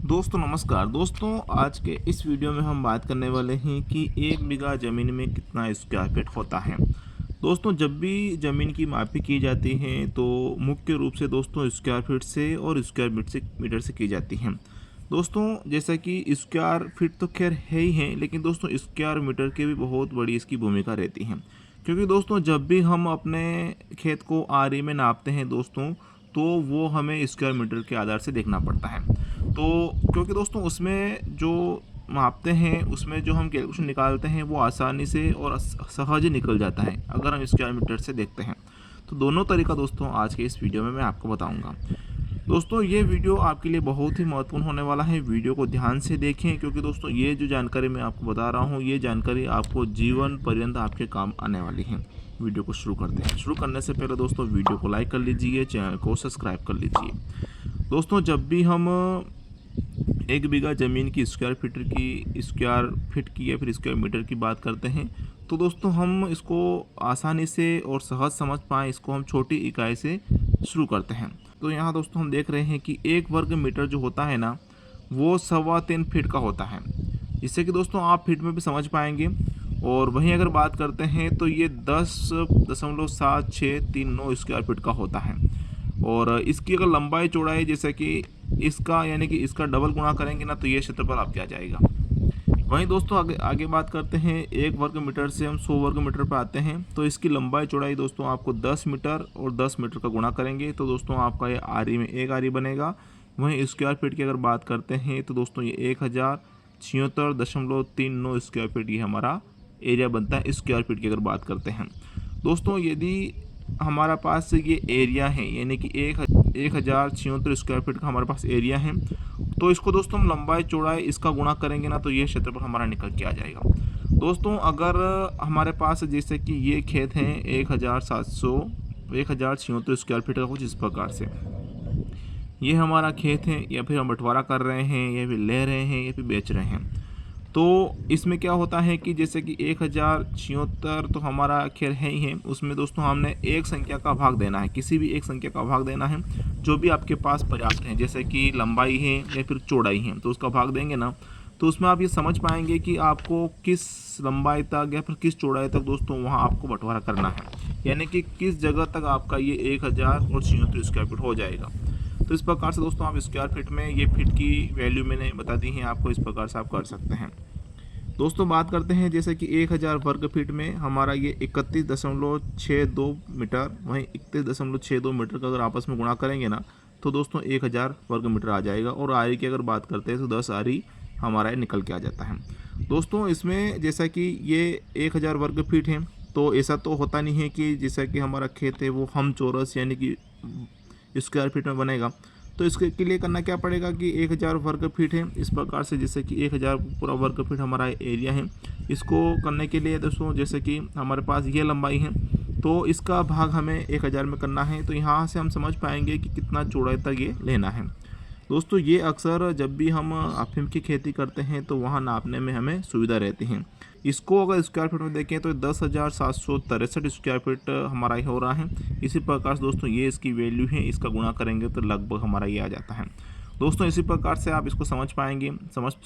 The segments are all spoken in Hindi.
दोस्तों नमस्कार। दोस्तों आज के इस वीडियो में हम बात करने वाले हैं कि एक बीघा ज़मीन में कितना स्क्वायर फीट होता है। दोस्तों जब भी ज़मीन की मापी की जाती है तो मुख्य रूप से दोस्तों स्क्वायर फीट से और स्क्वायर मीटर से की जाती है। दोस्तों जैसा कि स्क्वायर फीट तो खैर है ही है, लेकिन दोस्तों स्क्वायर मीटर की भी बहुत बड़ी इसकी भूमिका रहती है। क्योंकि दोस्तों जब भी हम अपने खेत को आरी में नापते हैं दोस्तों, तो वो हमें स्क्वायर मीटर के आधार से देखना पड़ता है। तो क्योंकि दोस्तों उसमें जो मापते हैं, उसमें जो हम कैलकुलेशन निकालते हैं वो आसानी से और सहज ही निकल जाता है अगर हम स्क्वायर मीटर से देखते हैं। तो दोनों तरीका दोस्तों आज के इस वीडियो में मैं आपको बताऊंगा। दोस्तों ये वीडियो आपके लिए बहुत ही महत्वपूर्ण होने वाला है। वीडियो को ध्यान से देखें, क्योंकि दोस्तों ये जो जानकारी मैं आपको बता रहा हूँ, ये जानकारी आपको जीवन पर्यंत आपके काम आने वाली है। वीडियो को शुरू करते हैं। शुरू करने से पहले दोस्तों वीडियो को लाइक कर लीजिए, चैनल को सब्सक्राइब कर लीजिए। दोस्तों जब भी हम एक बीघा ज़मीन की स्क्वायर फीट की या फिर स्क्वायर मीटर की बात करते हैं, तो दोस्तों हम इसको आसानी से और सहज समझ पाएँ, इसको हम छोटी इकाई से शुरू करते हैं। तो यहाँ दोस्तों हम देख रहे हैं कि 1 वर्ग मीटर जो होता है ना, वो 3.25 फीट का होता है। जिससे कि दोस्तों आप फीट में भी समझ पाएंगे। और वहीं अगर बात करते हैं तो ये 10.7639 स्क्वायर फीट का होता है। और इसकी अगर लंबाई चौड़ाई जैसे कि इसका यानी कि इसका डबल गुणा करेंगे ना, तो ये क्षेत्रफल आपके आ जाएगा। वहीं दोस्तों आगे आगे बात करते हैं, 1 वर्ग मीटर से हम 100 वर्ग मीटर पर आते हैं। तो इसकी लंबाई चौड़ाई दोस्तों आपको 10 मीटर और 10 मीटर का गुणा करेंगे तो दोस्तों आपका ये आरी में 1 आरी बनेगा। वहीं स्क्वायर फीट की अगर बात करते हैं तो दोस्तों ये 1076.39 स्क्वायर फीट ये हमारा एरिया बनता है स्क्वायर फीट की अगर बात करते हैं। दोस्तों यदि हमारा पास ये एरिया है, यानी कि 1076 स्क्वायर फीट का हमारे पास एरिया है, तो इसको दोस्तों हम लंबाई चौड़ाई इसका गुणा करेंगे ना, तो ये क्षेत्रफल हमारा निकल के आ जाएगा। दोस्तों अगर हमारे पास जैसे कि ये खेत है 1076 स्क्वायर फीट का, कुछ इस प्रकार से ये हमारा खेत है, या फिर हम बंटवारा कर रहे हैं या फिर ले रहे हैं या फिर बेच रहे हैं। तो इसमें क्या होता है कि जैसे कि 1076 तो हमारा खैर है ही है, उसमें दोस्तों हमने एक संख्या का भाग देना है, किसी भी एक संख्या का भाग देना है जो भी आपके पास पर्याप्त है। जैसे कि लंबाई है या फिर चौड़ाई है, तो उसका भाग देंगे ना, तो उसमें आप ये समझ पाएंगे कि आपको किस लंबाई तक या फिर किस चौड़ाई तक दोस्तों वहाँ आपको बंटवारा करना है, यानी कि किस जगह तक आपका ये 1076 स्क्वायर फीट हो जाएगा। तो इस प्रकार से दोस्तों आप स्क्वायर फीट में ये फीट की वैल्यू मैंने बता दी है आपको, इस प्रकार से आप कर सकते हैं। दोस्तों बात करते हैं जैसे कि 1000 वर्ग फीट में हमारा ये 31.62 मीटर, वहीं 31.62 मीटर का अगर आपस में गुणा करेंगे ना, तो दोस्तों 1000 वर्ग मीटर आ जाएगा। और आरी की अगर बात करते हैं तो 10 आरी हमारा निकल के आ जाता है। दोस्तों इसमें जैसा कि ये 1000 वर्ग फीट है, तो ऐसा तो होता नहीं है कि जैसा कि हमारा खेत है वो हम चौरस यानी कि स्क्वायर फीट में बनेगा। तो इसके के लिए करना क्या पड़ेगा कि 1000 वर्ग फीट है, इस प्रकार से जैसे कि 1000 पूरा वर्ग फीट हमारा एरिया है। इसको करने के लिए दोस्तों जैसे कि हमारे पास ये लंबाई है, तो इसका भाग हमें 1000 में करना है। तो यहाँ से हम समझ पाएंगे कि कितना चौड़ाई तक ये लेना है। दोस्तों ये अक्सर जब भी हम अफीम की खेती करते हैं तो वहाँ नापने में हमें सुविधा रहती है। इसको अगर स्क्वायर फीट में देखें तो 10,763 स्क्वायर फीट हमारा ही हो रहा है। इसी प्रकार से दोस्तों ये इसकी वैल्यू है, इसका गुणा करेंगे तो लगभग हमारा ये आ जाता है। दोस्तों इसी प्रकार से आप इसको समझ पाएंगे,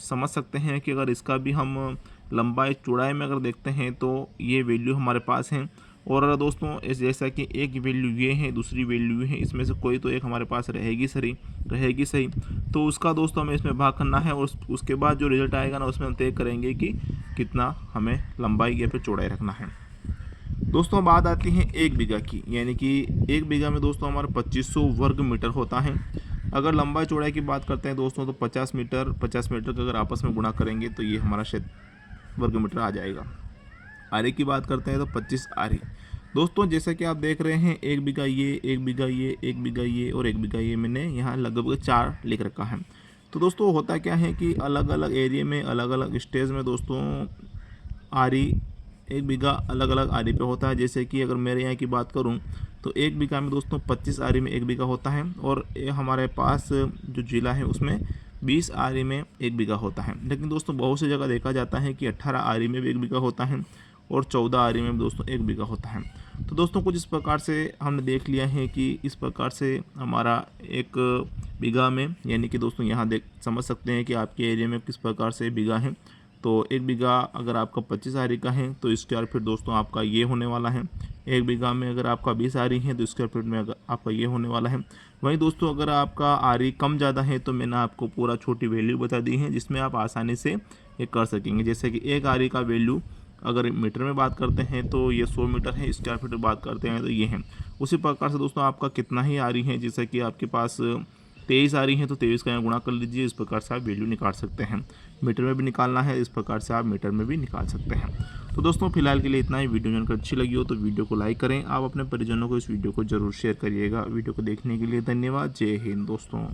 समझ सकते हैं कि अगर इसका भी हम लंबाई चौड़ाई में अगर देखते हैं तो ये वैल्यू हमारे पास है। और दोस्तों जैसा कि एक वैल्यू ये है, दूसरी वैल्यू है, इसमें से कोई तो एक हमारे पास रहेगी सही। तो उसका दोस्तों हमें इसमें भाग करना है और उसके बाद जो रिजल्ट आएगा ना, उसमें हम तय करेंगे कि कितना हमें लंबाई या फिर चौड़ाई रखना है। दोस्तों बात आती है 1 बीघा की, यानी कि 1 बीघा में दोस्तों हमारा 2500 वर्ग मीटर होता है। अगर लंबाई चौड़ाई की बात करते हैं दोस्तों, तो 50 मीटर का अगर आपस में गुणा करेंगे तो ये हमारा वर्ग मीटर आ जाएगा। आरे की बात करते हैं तो 25 आरे। दोस्तों जैसा कि आप देख रहे हैं 1 बीघा ये, 1 बीघा ये, 1 बीघा ये और 1 बीघा ये, मैंने यहाँ लगभग 4 लिख रखा है। तो दोस्तों होता क्या है कि अलग अलग एरिया में अलग अलग स्टेज में दोस्तों आरी 1 बीघा अलग अलग आरी पे होता है। जैसे कि अगर मेरे यहाँ की बात करूँ तो 1 बीघा में दोस्तों 25 आरी में 1 बीघा होता है। और हमारे पास जो जिला है उसमें 20 आरी में 1 बीघा होता है। लेकिन दोस्तों बहुत सी जगह देखा जाता है कि 18 आरी में भी 1 बीघा होता है और 14 आरी में दोस्तों 1 बीघा होता है। तो दोस्तों कुछ इस प्रकार से हमने देख लिया है कि इस प्रकार से हमारा एक बीघा में, यानी कि दोस्तों यहाँ देख समझ सकते हैं कि आपके एरिया में किस प्रकार से बीघा है। तो 1 बीघा अगर आपका 25 आरी का है तो स्क्वायर फीट दोस्तों आपका ये होने वाला है। 1 बीघा में अगर आपका 20 आरी है तो स्क्वायर फीट में अगर आपका ये होने वाला है। वहीं दोस्तों अगर आपका आरी कम ज़्यादा है तो मैंने आपको पूरा छोटी वैल्यू बता दी है, जिसमें आप आसानी से ये कर सकेंगे। जैसे कि 1 आरी का वैल्यू अगर मीटर में बात करते हैं तो ये 100 मीटर है, स्क्वायर फीट में बात करते हैं तो ये है। उसी प्रकार से दोस्तों आपका कितना ही आरी है, जैसे कि आपके पास 23 आ रही है तो 23 का यहाँ गुणा कर लीजिए। इस प्रकार से आप वैल्यू निकाल सकते हैं। मीटर में भी निकालना है, इस प्रकार से आप मीटर में भी निकाल सकते हैं। तो दोस्तों फिलहाल के लिए इतना ही। वीडियो जानकर अच्छी लगी हो तो वीडियो को लाइक करें। आप अपने परिजनों को इस वीडियो को जरूर शेयर करिएगा। वीडियो को देखने के लिए धन्यवाद। जय हिंद दोस्तों।